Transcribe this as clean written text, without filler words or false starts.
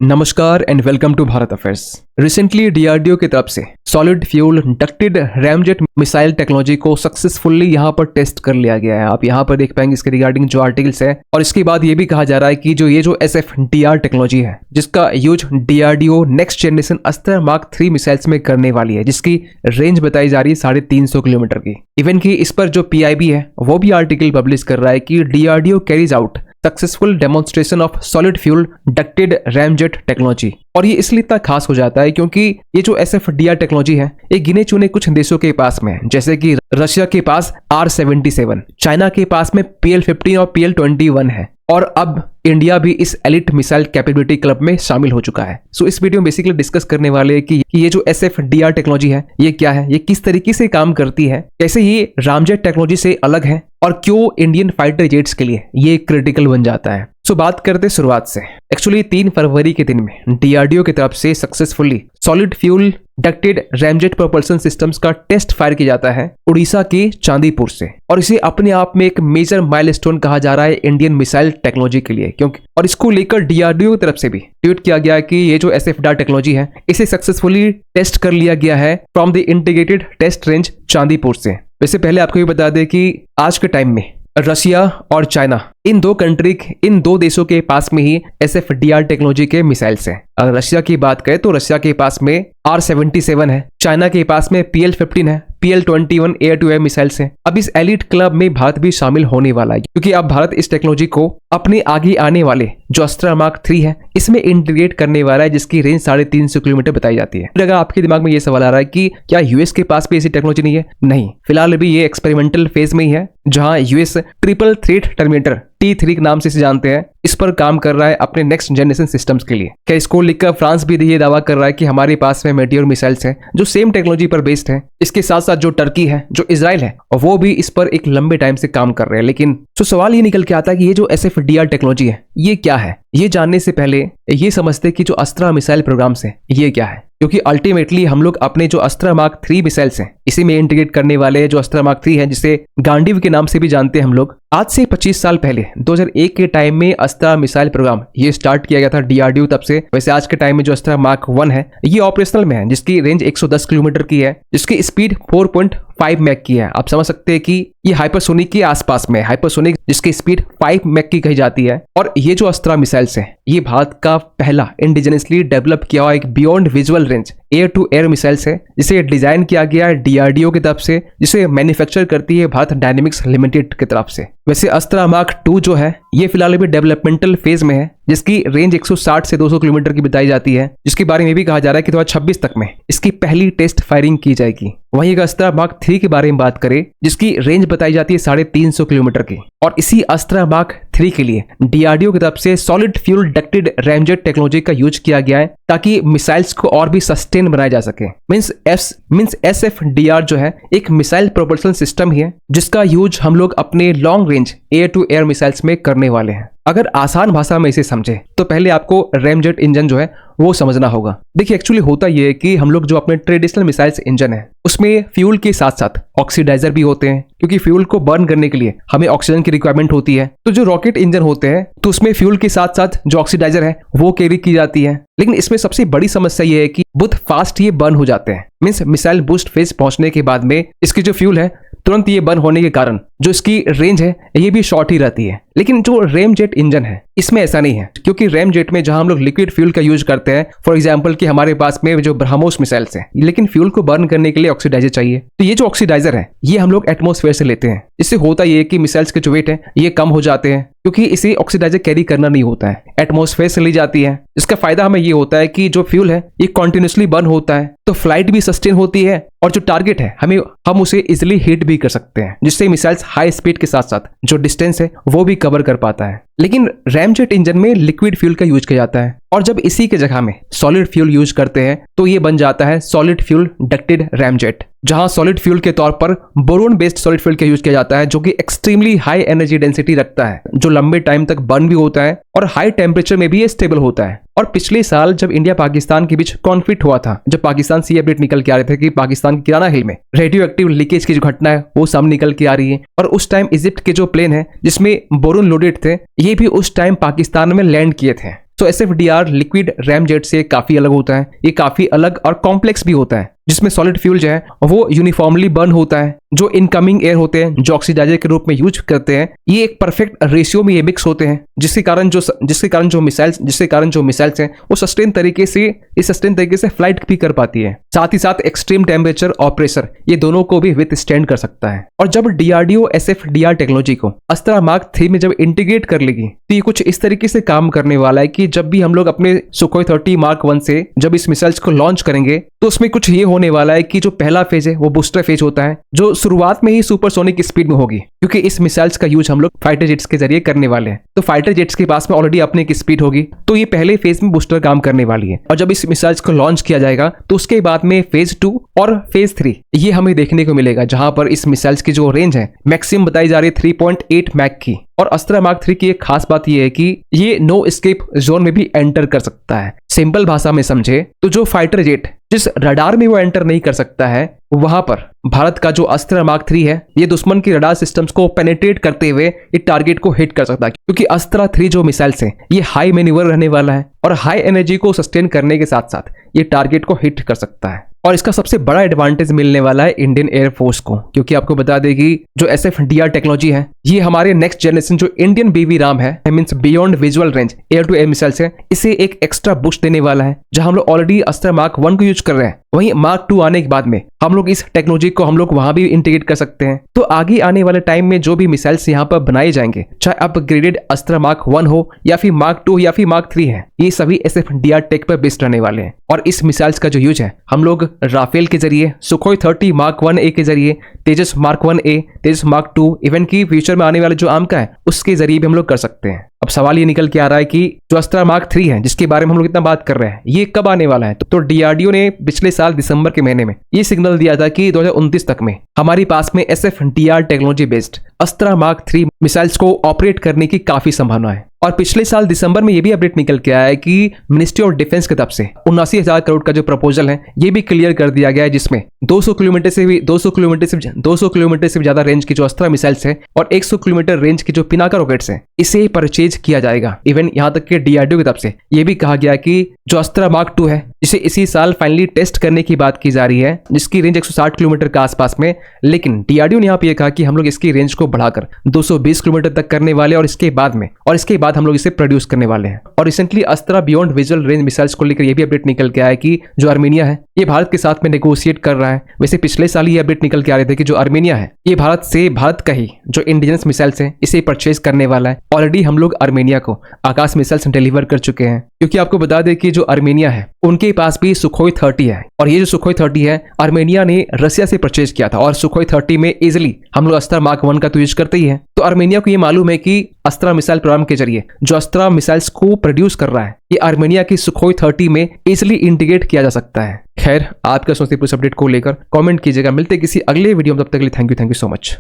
नमस्कार and welcome to Bharat affairs. Recently DRDO की तरफ से solid fuel ducted ramjet missile technology को सक्सेसफुली यहाँ पर टेस्ट कर लिया गया है। आप यहाँ पर देख पाएंगे इसके रिगार्डिंग जो आर्टिकल्स है, और इसके बाद ये भी कहा जा रहा है कि जो SFDR टेक्नोलॉजी है, जिसका यूज डीआरडीओ नेक्स्ट जनरेशन अस्त्र मार्क 3 मिसाइल्स में करने वाली है, जिसकी रेंज बताई जा रही है 350 किलोमीटर की। इवन की इस पर जो PIB है वो भी आर्टिकल पब्लिश कर रहा है कि DRDO carries out successful demonstration of solid fuel ducted ramjet technology. और ये इसलिए इतना खास हो जाता है क्योंकि ये जो SFDR टेक्नोलॉजी है ये गिने चुने कुछ देशों के पास में है, जैसे कि रशिया के पास R77, चाइना के पास में PL-15 और PL-21 है, और अब इंडिया भी इस एलिट मिसाइल कैपेबिलिटी क्लब में शामिल हो चुका है। सो इस वीडियो में बेसिकली डिस्कस करने वाले हैं कि ये जो SFDR टेक्नोलॉजी है ये क्या है, ये किस तरीके से काम करती है, कैसे ये रामजेट टेक्नोलॉजी से अलग है, और क्यों इंडियन फाइटर जेट्स के लिए ये क्रिटिकल बन जाता है। सो बात करते शुरुआत से। एक्चुअली 3 फरवरी के दिन में डीआरडीओ की तरफ से successfully solid fuel ducted ramjet propulsion systems का टेस्ट फायर किया जाता है उड़ीसा के चांदीपुर से, और इसे अपने आप में एक मेजर माइलस्टोन कहा जा रहा है इंडियन मिसाइल टेक्नोलॉजी के लिए, क्योंकि और इसको लेकर डीआरडीओ की तरफ से भी ट्वीट किया गया कि ये जो SFDR टेक्नोलॉजी है इसे सक्सेसफुली टेस्ट कर लिया गया है from the integrated test range Chandipur से। वैसे पहले आपको ये बता दें कि आज के टाइम में रशिया और चाइना इन दो देशों के पास में ही SFDR टेक्नोलॉजी के मिसाइल्स हैं। अगर रशिया की बात करें तो रशिया के पास में R77 है, चाइना के पास में PL-15 है, PL-21 air to air missiles हैं। अब इस एलिट क्लब में भारत भी शामिल होने वाला है, क्योंकि अब भारत इस टेक्नोलॉजी को अपने आगे आने वाले जो अस्त्र मार्क 3 है इसमें इंटीग्रेट करने वाला है, जिसकी रेंज 350 किलोमीटर बताई जाती है। अगर आपके दिमाग में ये सवाल आ रहा है कि क्या यूएस के पास भी ऐसी टेक्नोलॉजी नहीं है, नहीं, फिलहाल अभी ये एक्सपेरिमेंटल फेज में ही है, जहां US triple threat terminator T3 के नाम से इसे जानते हैं, इस पर काम कर रहा है अपने नेक्स्ट जनरेशन सिस्टम्स के लिए। क्या इसको लेकर फ्रांस भी ये दावा कर रहा है कि हमारे पास में मेटियोर मिसाइल्स हैं जो सेम टेक्नोलॉजी पर बेस्ड है। इसके साथ साथ जो टर्की है, जो इजराइल है, और वो भी इस पर एक लंबे टाइम से काम कर रहे हैं। लेकिन तो सवाल ये निकल के आता है कि ये जो SFDR टेक्नोलॉजी है ये क्या है। ये जानने से पहले ये समझते कि जो अस्त्र मिसाइल प्रोग्राम है ये क्या है, क्योंकि अल्टीमेटली हम लोग अपने जो अस्त्र मार्क 3 मिसाइल्स हैं इसी में इंटीग्रेट करने वाले हैं। जो अस्त्र मार्क 3 है, जिसे गांडीव के नाम से भी जानते हैं हम लोग, आज से 25 साल पहले 2001 के टाइम में अस्त्र मिसाइल प्रोग्राम ये स्टार्ट किया गया था डीआरडीओ तब से। वैसे आज के टाइम में जो अस्त्र मार्क 1 है ये ऑपरेशनल में है, जिसकी रेंज 110 किलोमीटर की है, जिसकी स्पीड 4.5 मैक की है। आप समझ सकते हैं कि ये हाइपरसोनिक के आसपास में, हाइपरसोनिक जिसकी स्पीड 5 मैक की कही जाती है। और ये जो अस्त्र मिसाइल्स है ये भारत का पहला इंडिजिनसली डेवलप किया हुआ एक beyond visual range air to air missiles है, जिसे डिजाइन किया गया है डीआरडीओ की तरफ से, जिसे मैन्युफैक्चर करती है भारत डायनेमिक्स लिमिटेड की तरफ से। वैसे अस्त्र मार्क 2 जो है ये फिलहाल अभी डेवलपमेंटल फेज में है, जिसकी रेंज 160 से 200 किलोमीटर की बताई जाती है, जिसके बारे में भी कहा जा रहा है कि 2026 तक में इसकी पहली टेस्ट फायरिंग की जाएगी। वहीं अस्त्र मार्क 3 के बारे में बात करें, जिसकी रेंज बताई जाती है 350 किलोमीटर की, और इसी अस्त्र मार्क 3 के लिए डीआरडीओ की तरफ से solid fuel ducted ramjet technology का यूज किया गया है, ताकि मिसाइल्स को और भी सस्टेन बनाया जा सके। मींस SFDR जो है एक मिसाइल प्रोपल्सन सिस्टम ही है, जिसका यूज हम लोग अपने long range air to air missiles में करने वाले हैं। अगर आसान भाषा में इसे समझे तो पहले आपको रैमजेट इंजन जो है वो समझना होगा। देखिए एक्चुअली होता ये है कि हम लोग जो अपने ट्रेडिशनल मिसाइल्स इंजन है उसमें फ्यूल के साथ साथ ऑक्सीडाइजर भी होते हैं, क्योंकि फ्यूल को बर्न करने के लिए हमें ऑक्सीजन की रिक्वायरमेंट होती है। तो जो रॉकेट इंजन होते हैं तो उसमें फ्यूल के साथ साथ जो ऑक्सीडाइजर है वो कैरी की जाती है। लेकिन इसमें सबसे बड़ी समस्या ये है कि बहुत फास्ट ये बर्न हो जाते हैं। मींस मिसाइल बूस्ट फेज पहुंचने के बाद में इसकी जो फ्यूल है तुरंत ये बर्न होने के कारण जो इसकी रेंज है ये भी शॉर्ट ही रहती है। लेकिन जो रैमजेट इंजन है इसमें ऐसा नहीं है, क्योंकि रैमजेट में जहां हम लोग लिक्विड फ्यूल का यूज करते हैं, फॉर एग्जांपल कि हमारे पास में जो ब्रह्मोस मिसाइल्स हैं, लेकिन फ्यूल को बर्न करने के लिए ऑक्सीडाइजर चाहिए। तो ये जो ऑक्सीडाइजर है ये हम लोग एटमॉस्फेयर से लेते हैं। इससे होता ये है कि मिसाइल्स के जो वेट है ये कम हो जाते हैं, क्योंकि इसे ऑक्सीडाइजर कैरी करना नहीं होता है, एटमॉस्फेयर से ली जाती है। इसका फायदा हमें ये होता है कि जो फ्यूल है ये कॉन्टिन्यूसली बर्न होता है, तो फ्लाइट भी सस्टेन होती है, और जो टारगेट है हम उसे इजिली हिट भी कर सकते हैं, जिससे मिसाइल्स हाई स्पीड के साथ साथ जो डिस्टेंस है वो भी कवर कर पाता है। लेकिन रैमजेट इंजन में लिक्विड फ्यूल का यूज किया जाता है, और जब इसी के जगह में सॉलिड फ्यूल यूज करते हैं तो ये बन जाता है सॉलिड फ्यूल डक्टेड रैमजेट, जहां सॉलिड फ्यूल के तौर पर बोरोन बेस्ड सॉलिड फ्यूल का यूज किया जाता है, जो कि एक्सट्रीमली हाई एनर्जी डेंसिटी रखता है, जो लंबे टाइम तक बर्न भी होता है और हाई टेम्परेचर में भी ये स्टेबल होता है। और पिछले साल जब इंडिया पाकिस्तान के बीच कॉन्फ्लिक्ट हुआ था, जब पाकिस्तान से अपडेट निकल के आ रहे थे कि पाकिस्तान की किराना हिल में रेडियो एक्टिव लीकेज की जो घटना है वो सामने निकल के आ रही है, और उस टाइम इजिप्ट के जो प्लेन है जिसमें बोरोन लोडेड थे ये भी उस टाइम पाकिस्तान में लैंड किए थे। तो SFDR लिक्विड रैमजेट से काफी अलग होता है। ये काफी अलग और कॉम्प्लेक्स भी होता है, जिसमें सॉलिड फ्यूल जो है वो यूनिफॉर्मली बर्न होता है। जो इनकमिंग एयर होते हैं जो ऑक्सीडाइजर के रूप में यूज करते हैं, ये एक परफेक्ट रेशियो में ये मिक्स होते हैं, जिसके कारण जो मिसाइल्स हैं वो सस्टेन तरीके से फ्लाइट भी कर पाती है। साथ ही साथ एक्सट्रीम टेम्परेचर और प्रेशर ये दोनों को भी विथ स्टैंड कर सकता है। और जब DRDO SFDR टेक्नोलॉजी को अस्त्रा मार्क 3 में जब इंटीग्रेट कर लेगी तो ये कुछ इस तरीके से काम करने वाला है कि जब भी हम लोग अपने सुखोई 30 मार्क 1 से जब इस मिसाइल्स को लॉन्च करेंगे तो उसमें कुछ ये होने वाला है कि जो पहला फेज है वो बूस्टर फेज होता है, जो शुरुआत में ही सुपरसोनिक स्पीड में होगी, क्योंकि इस मिसाइल्स का यूज हम लोग फाइटर जेट्स के जरिए करने वाले हैं। तो फाइटर जेट्स के पास में ऑलरेडी अपनी एक स्पीड होगी, तो ये पहले फेज में बूस्टर काम करने वाली है। और जब इस मिसाइल्स को लॉन्च किया जाएगा तो उसके बाद में फेज 2 और फेज 3 ये हमें देखने को मिलेगा, जहां पर इस मिसाइल्स की जो रेंज है मैक्सिमम बताई जा रही है 3.8 मैक की। और अस्त्रा मार्क 3 की एक खास बात यह है कि ये नो एस्केप जोन में भी एंटर कर सकता है। सिंपल भाषा में समझे तो जो फाइटर जेट जिस रडार में वो एंटर नहीं कर सकता है, वहां पर भारत का जो अस्त्रा मार्क 3 है ये दुश्मन की रडार सिस्टम्स को पेनिट्रेट करते हुए ये टारगेट को हिट कर सकता है, क्योंकि अस्त्रा 3 जो मिसाइल्स है ये हाई मैन्यूवर रहने वाला है और हाई एनर्जी को सस्टेन करने के साथ साथ ये टारगेट को हिट कर सकता है। और इसका सबसे बड़ा एडवांटेज मिलने वाला है इंडियन एयरफोर्स को, क्योंकि आपको बता दें कि जो SFDR टेक्नोलॉजी है ये हमारे नेक्स्ट जनरेशन जो इंडियन BB RAM है, means beyond visual range air to air missiles है, इसे एक एक्स्ट्रा बूस्ट देने वाला है। जहां हम लोग ऑलरेडी अस्त्रा मार्क 1 को यूज कर रहे हैं, वहीं मार्क 2 आने के बाद में हम लोग इस टेक्नोलॉजी को हम लोग वहां भी इंटीग्रेट कर सकते हैं। तो आगे आने वाले टाइम में जो भी मिसाइल्स यहाँ पर बनाए जाएंगे, चाहे अपग्रेडेड अस्त्रा मार्क 1 हो या फिर मार्क 2 या फिर मार्क 3 है, ये सभी SFDR टेक पर बेस्ड रहने वाले हैं। और इस मिसाइल्स का जो यूज है हम लोग राफेल के जरिए, सुखोई 30 मार्क 1A के जरिए, तेजस मार्क 1A, तेजस मार्क 2, इवन की फ्यूचर में आने वाले जो आम का है उसके जरिए भी हम लोग कर सकते हैं। अब सवाल ये निकल के आ रहा है कि जो अस्त्रा मार्क 3 है जिसके बारे में हम लोग इतना बात कर रहे हैं, ये कब आने वाला है? तो DRDO ने पिछले साल दिसंबर के महीने में ये सिग्नल दिया था कि 2029 तक में हमारे पास में SFDR technology based अस्त्रा mark 3 missiles को ऑपरेट करने की काफी संभावना है। और पिछले साल दिसंबर में ये भी अपडेट निकल के आया है कि मिनिस्ट्री ऑफ डिफेंस की तरफ से 79,000 करोड़ का जो प्रपोजल है ये भी क्लियर कर दिया गया है, जिसमें 200 किलोमीटर से भी ज्यादा रेंज की जो अस्त्रा मिसाइल्स है और 100 किलोमीटर रेंज की जो पिनाका रॉकेट्स है इसे परचेज किया जाएगा। इवन यहाँ तक कि DRDO की तरफ से ये भी कहा गया कि जो अस्त्रा मार्क 2 है जिसे इसी साल फाइनली टेस्ट करने की बात की जा रही है, जिसकी रेंज 160 किलोमीटर के आसपास में, लेकिन DRDO ने यहाँ पे कहा कि हम लोग इसकी रेंज को बढ़ाकर 220 किलोमीटर तक करने वाले और इसके बाद हम लोग इसे प्रोड्यूस करने वाले हैं। और recently अस्त्रा beyond visual range missiles को लेकर ये भी अपडेट निकल के आया कि जो आर्मेनिया है ये भारत के साथ में नेगोशिएट कर रहा है। वैसे पिछले साल ये अपडेट निकल के आ रहे थे कि जो आर्मेनिया है ये भारत का ही जो इंडिजिनस मिसाइल्स है इसे परचेज करने वाला है। ऑलरेडी हम लोग आर्मेनिया को आकाश मिसाइल्स डिलीवर कर चुके हैं, क्योंकि आपको बता दें कि जो आर्मेनिया है उनके पास भी सुखोई 30 है, और ये जो सुखोई 30 है आर्मेनिया ने रसिया से परचेज किया था। और सुखोई 30 में इजिली हम लोग अस्त्रा मार्क 1 का तो यूज करते ही है, तो आर्मेनिया को ये मालूम है कि अस्त्रा मिसाइल प्रोग्राम के जरिए जो अस्त्रा मिसाइल्स को प्रोड्यूस कर रहा है ये आर्मेनिया की सुखोई 30 में इजिली इंटीग्रेट किया जा सकता है। खैर, आपका सोचते पूरे अपडेट को लेकर कमेंट कीजिएगा। मिलते किसी अगले वीडियो में, तब तक के लिए थैंक यू सो मच।